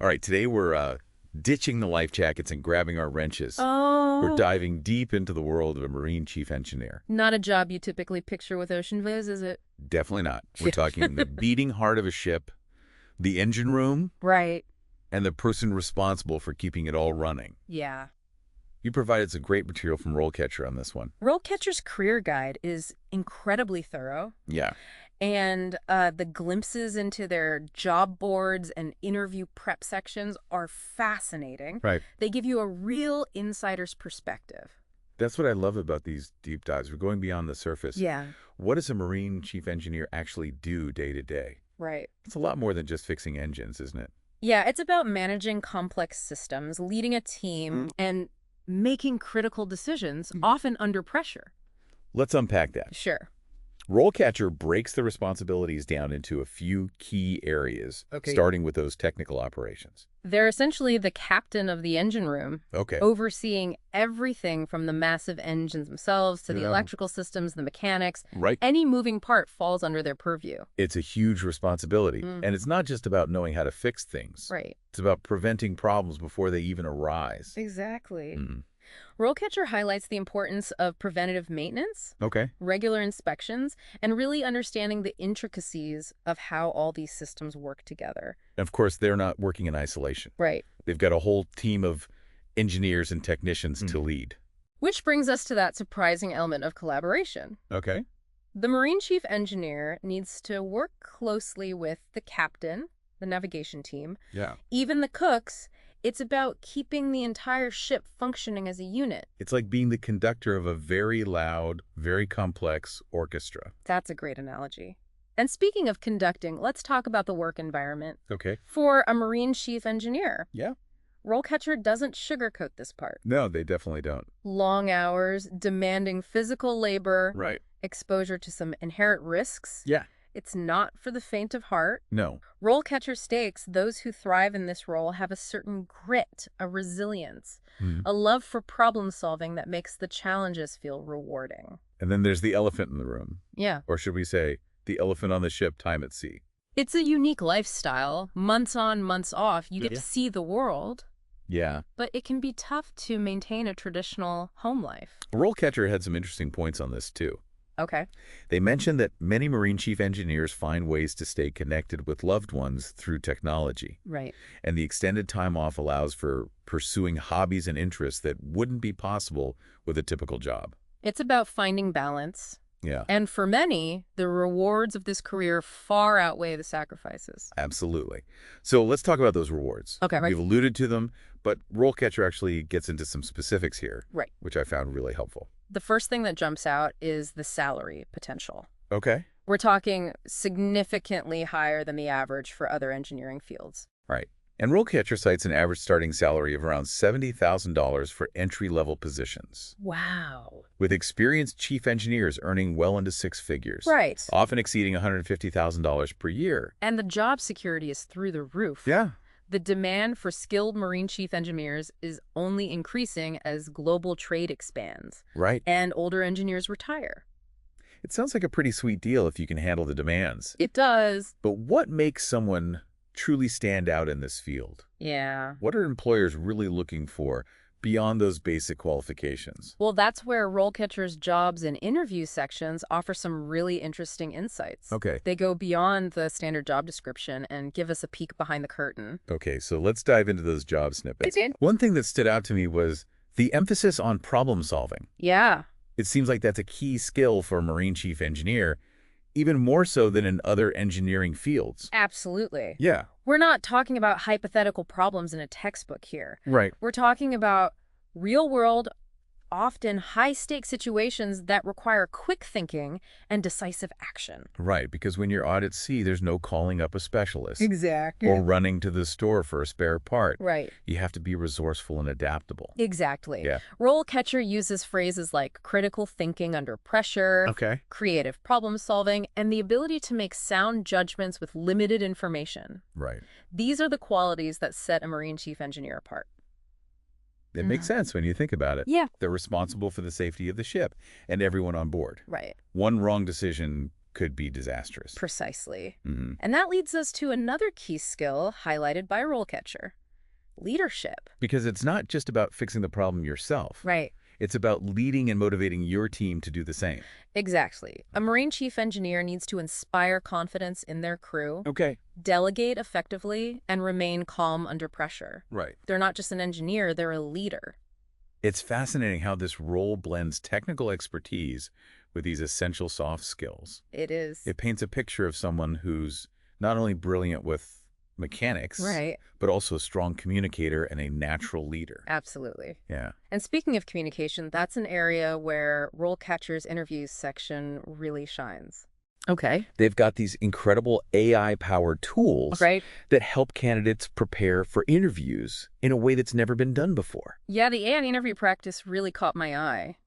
All right, today we're ditching the life jackets and grabbing our wrenches. Oh. We're diving deep into the world of a marine chief engineer. Not a job you typically picture with ocean viz, is it? Definitely not. We're talking the beating heart of a ship, the engine room, Right. and the person responsible for keeping it all running. Yeah. You provided some great material from RoleCatcher on this one. RoleCatcher's career guide is incredibly thorough, Yeah. and the glimpses into their job boards and interview prep sections are fascinating. Right. They give you a real insider's perspective. That's what I love about these deep dives. We're going beyond the surface. Yeah. What does a marine chief engineer actually do day to day? Right. It's a lot more than just fixing engines, isn't it? Yeah, it's about managing complex systems, leading a team, and making critical decisions, often under pressure. Let's unpack that. Sure. RoleCatcher breaks the responsibilities down into a few key areas, starting with those technical operations. They're essentially the captain of the engine room, Okay. overseeing everything from the massive engines themselves to the electrical systems, the mechanics. Right. Any moving part falls under their purview. It's a huge responsibility. And it's not just about knowing how to fix things. Right. It's about preventing problems before they even arise. Exactly. Mm. RoleCatcher highlights the importance of preventative maintenance, Okay. regular inspections, and really understanding the intricacies of how all these systems work together. And of course, they're not working in isolation. Right. They've got a whole team of engineers and technicians to lead. Which brings us to that surprising element of collaboration. Okay. The Marine Chief Engineer needs to work closely with the captain, the navigation team, Yeah. even the cooks. It's about keeping the entire ship functioning as a unit. It's like being the conductor of a very loud, very complex orchestra. That's a great analogy. And speaking of conducting, let's talk about the work environment. Okay. For a Marine Chief Engineer, Yeah. RoleCatcher doesn't sugarcoat this part. No, they definitely don't. Long hours, demanding physical labor, Right. exposure to some inherent risks. Yeah. It's not for the faint of heart. No. RoleCatcher stakes those who thrive in this role have a certain grit, a resilience, a love for problem solving that makes the challenges feel rewarding. And then there's the elephant in the room. Yeah. Or should we say, the elephant on the ship, time at sea. It's a unique lifestyle. Months on, months off, you get to see the world, Yeah. but it can be tough to maintain a traditional home life. RoleCatcher had some interesting points on this, too. Okay. They mentioned that many Marine chief engineers find ways to stay connected with loved ones through technology. Right. And the extended time off allows for pursuing hobbies and interests that wouldn't be possible with a typical job. It's about finding balance. Yeah, And for many, the rewards of this career far outweigh the sacrifices. absolutely. So let's talk about those rewards. Okay, right. We've alluded to them, but RoleCatcher actually gets into some specifics here, Right. which I found really helpful. The first thing that jumps out is the salary potential. Okay. We're talking significantly higher than the average for other engineering fields. Right. And RoleCatcher cites an average starting salary of around $70,000 for entry-level positions, Wow. with experienced chief engineers earning well into six figures, Right. often exceeding $150,000 per year. And the job security is through the roof. Yeah. The demand for skilled Marine chief engineers is only increasing as global trade expands Right. and older engineers retire. It sounds like a pretty sweet deal if you can handle the demands. It does. But what makes someone truly stand out in this field? Yeah. What are employers really looking for beyond those basic qualifications? Well, that's where RoleCatcher's jobs and interview sections offer some really interesting insights. Okay. They go beyond the standard job description and give us a peek behind the curtain. Okay, so let's dive into those job snippets. Okay. One thing that stood out to me was the emphasis on problem solving. Yeah. It seems like that's a key skill for a Marine chief engineer, even more so than in other engineering fields. Absolutely. Yeah. We're not talking about hypothetical problems in a textbook here. Right. We're talking about real-world, often high-stakes situations that require quick thinking and decisive action. Right, because when you're out at sea, there's no calling up a specialist Exactly. or running to the store for a spare part. Right. You have to be resourceful and adaptable. Exactly. Yeah. RoleCatcher uses phrases like critical thinking under pressure, Okay. creative problem solving, and the ability to make sound judgments with limited information. Right. These are the qualities that set a Marine Chief Engineer apart. It makes sense when you think about it. Yeah. They're responsible for the safety of the ship and everyone on board. Right. One wrong decision could be disastrous. Precisely. Mm-hmm. And that leads us to another key skill highlighted by RoleCatcher: leadership. Because it's not just about fixing the problem yourself. Right. It's about leading and motivating your team to do the same. Exactly. A Marine chief engineer needs to inspire confidence in their crew, Okay. delegate effectively, and remain calm under pressure. Right. They're not just an engineer, they're a leader. It's fascinating how this role blends technical expertise with these essential soft skills. It is. It paints a picture of someone who's not only brilliant with mechanics, Right. but also a strong communicator and a natural leader. Absolutely. Yeah. And speaking of communication, that's an area where RoleCatcher's interviews section really shines. Okay. They've got these incredible AI-powered tools Right. that help candidates prepare for interviews in a way that's never been done before. Yeah, the AI interview practice really caught my eye.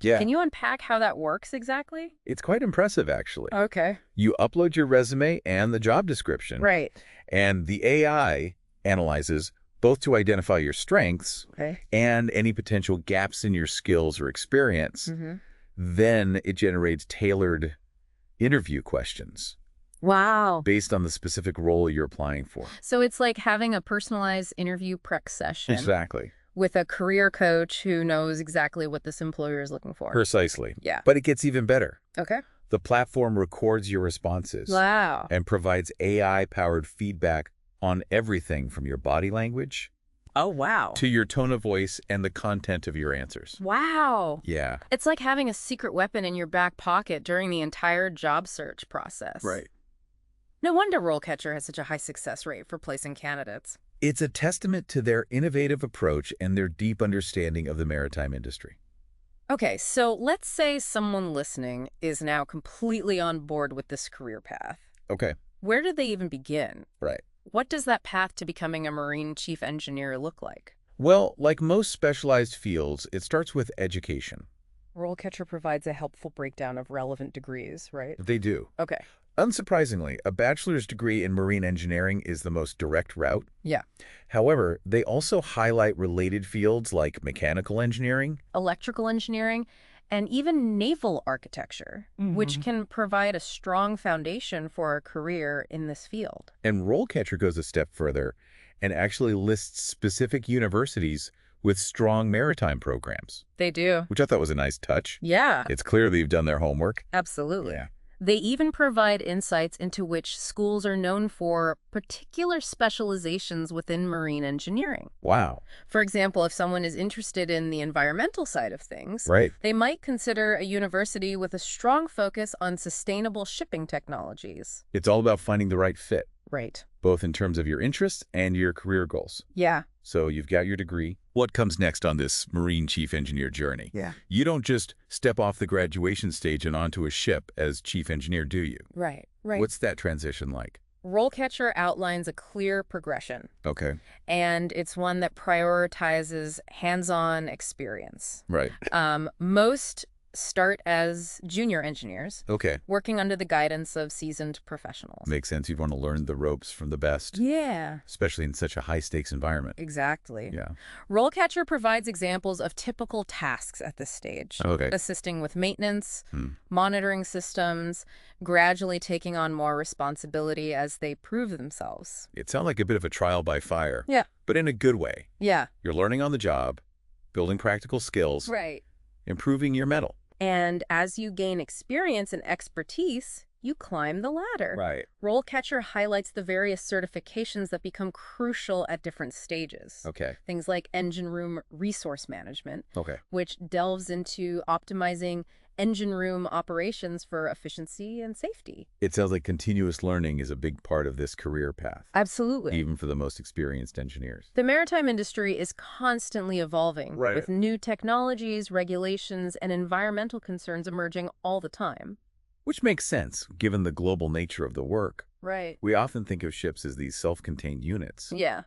Yeah. Can you unpack how that works exactly? It's quite impressive, actually. Okay. You upload your resume and the job description, Right. and the AI analyzes both to identify your strengths Okay. and any potential gaps in your skills or experience. Mm-hmm. Then it generates tailored interview questions Wow. based on the specific role you're applying for. So it's like having a personalized interview prep session Exactly. with a career coach who knows exactly what this employer is looking for. Precisely. Yeah. But it gets even better. Okay. The platform records your responses Wow. and provides AI-powered feedback on everything from your body language Oh, wow. to your tone of voice and the content of your answers. Wow. Yeah. It's like having a secret weapon in your back pocket during the entire job search process. No wonder RoleCatcher has such a high success rate for placing candidates. It's a testament to their innovative approach and their deep understanding of the maritime industry. Okay, so let's say someone listening is now completely on board with this career path. Okay. Where do they even begin? Right. What does that path to becoming a Marine chief engineer look like? Well, like most specialized fields, it starts with education. RoleCatcher provides a helpful breakdown of relevant degrees, right? They do. Okay. Unsurprisingly, a bachelor's degree in marine engineering is the most direct route. Yeah. However, they also highlight related fields like mechanical engineering. Electrical engineering, and even naval architecture, which can provide a strong foundation for a career in this field. And RoleCatcher goes a step further and actually lists specific universities with strong maritime programs, They do. which I thought was a nice touch. Yeah, It's clear they've done their homework. absolutely. Yeah. They even provide insights into which schools are known for particular specializations within marine engineering. Wow. For example, if someone is interested in the environmental side of things, Right. they might consider a university with a strong focus on sustainable shipping technologies. It's all about finding the right fit, Right. both in terms of your interests and your career goals. Yeah. So you've got your degree. What comes next on this Marine Chief Engineer journey? Yeah. You don't just step off the graduation stage and onto a ship as Chief Engineer, do you? Right. Right. What's that transition like? RoleCatcher outlines a clear progression, Okay. and it's one that prioritizes hands-on experience. Right. Most start as junior engineers, Okay. working under the guidance of seasoned professionals. Makes sense. You'd want to learn the ropes from the best, Yeah, especially in such a high-stakes environment. exactly. Yeah. RoleCatcher provides examples of typical tasks at this stage, Okay. assisting with maintenance, Hmm. monitoring systems, gradually taking on more responsibility as they prove themselves. It sounds like a bit of a trial by fire. Yeah. But in a good way. Yeah. You're learning on the job, building practical skills, Right. improving your mettle. And as you gain experience and expertise, you climb the ladder. Right. RoleCatcher highlights the various certifications that become crucial at different stages. Okay. Things like engine room resource management, Okay. which delves into optimizing engine room operations for efficiency and safety. It sounds like continuous learning is a big part of this career path, Absolutely. even for the most experienced engineers. The maritime industry is constantly evolving, Right. with new technologies, regulations, and environmental concerns emerging all the time. Which makes sense, given the global nature of the work. Right. We often think of ships as these self-contained units. Yeah.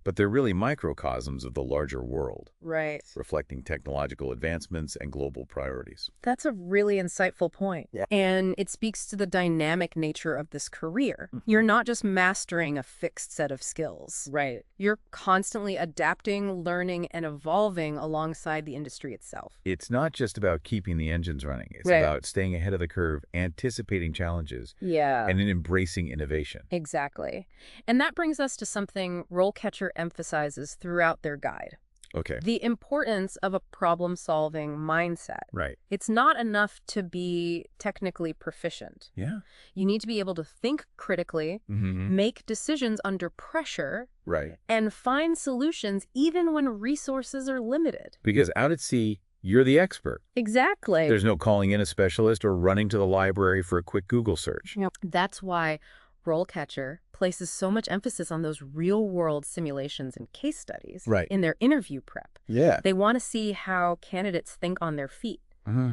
but they're really microcosms of the larger world, Right. reflecting technological advancements and global priorities. That's a really insightful point. Yeah. And it speaks to the dynamic nature of this career. You're not just mastering a fixed set of skills. Right. You're constantly adapting, learning, and evolving alongside the industry itself. It's not just about keeping the engines running. It's Right. about staying ahead of the curve, anticipating challenges, Yeah. and embracing innovation. Exactly. And that brings us to something RoleCatcher emphasizes throughout their guide. Okay. The importance of a problem-solving mindset. Right. It's not enough to be technically proficient. Yeah. You need to be able to think critically, make decisions under pressure, Right. and find solutions even when resources are limited. Because out at sea, you're the expert. Exactly. There's no calling in a specialist or running to the library for a quick Google search. Yep. That's why RoleCatcher places so much emphasis on those real-world simulations and case studies Right. in their interview prep. Yeah. They want to see how candidates think on their feet,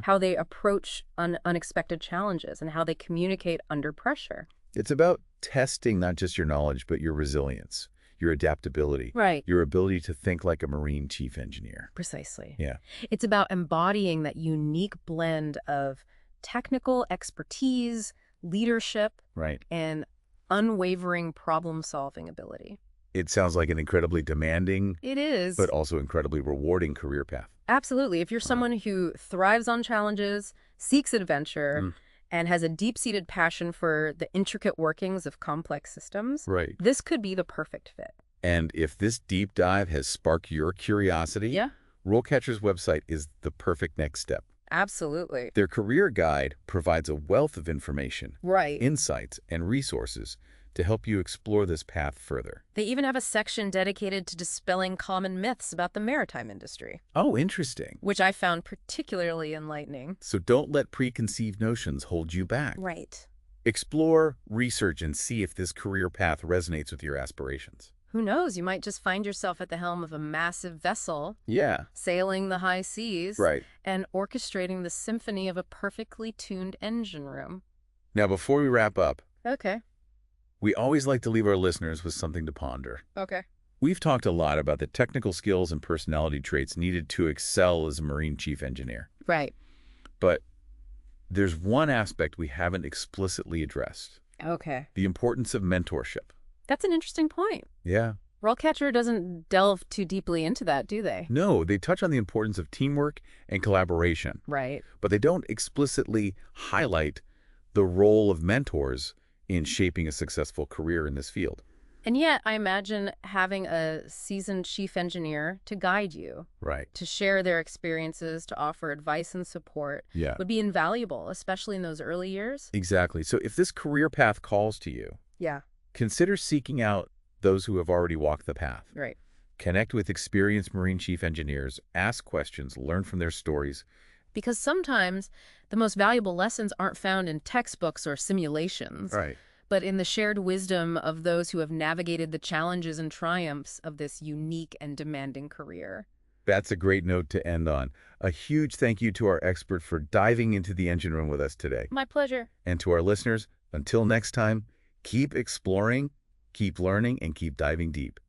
how they approach unexpected challenges, and how they communicate under pressure. It's about testing not just your knowledge, but your resilience, your adaptability, Right. your ability to think like a Marine chief engineer. Precisely. Yeah. It's about embodying that unique blend of technical expertise, leadership, Right. and unwavering problem-solving ability. It sounds like an incredibly demanding, It is. but also incredibly rewarding career path. Absolutely. If you're someone who thrives on challenges, seeks adventure, and has a deep-seated passion for the intricate workings of complex systems, Right. this could be the perfect fit. And if this deep dive has sparked your curiosity, Yeah, RoleCatcher's website is the perfect next step. absolutely. Their career guide provides a wealth of information, Right. insights, and resources to help you explore this path further. They even have a section dedicated to dispelling common myths about the maritime industry, Oh, interesting. which I found particularly enlightening. So don't let preconceived notions hold you back. Right. Explore, research, and see if this career path resonates with your aspirations. Who knows? You might just find yourself at the helm of a massive vessel, Yeah. sailing the high seas, Right. and orchestrating the symphony of a perfectly tuned engine room. Now, before we wrap up, Okay. we always like to leave our listeners with something to ponder. Okay. We've talked a lot about the technical skills and personality traits needed to excel as a Marine chief engineer. Right. But there's one aspect we haven't explicitly addressed: Okay. the importance of mentorship. That's an interesting point. Yeah. RoleCatcher doesn't delve too deeply into that, do they? No, they touch on the importance of teamwork and collaboration, Right. but they don't explicitly highlight the role of mentors in shaping a successful career in this field. And yet, I imagine having a seasoned chief engineer to guide you, Right. to share their experiences, to offer advice and support Yeah. would be invaluable, especially in those early years. Exactly. So if this career path calls to you, Yeah. consider seeking out those who have already walked the path. Right. Connect with experienced Marine chief engineers, ask questions, learn from their stories. Because sometimes the most valuable lessons aren't found in textbooks or simulations, Right. but in the shared wisdom of those who have navigated the challenges and triumphs of this unique and demanding career. That's a great note to end on. A huge thank you to our expert for diving into the engine room with us today. My pleasure. And to our listeners, until next time, keep exploring, keep learning, and keep diving deep.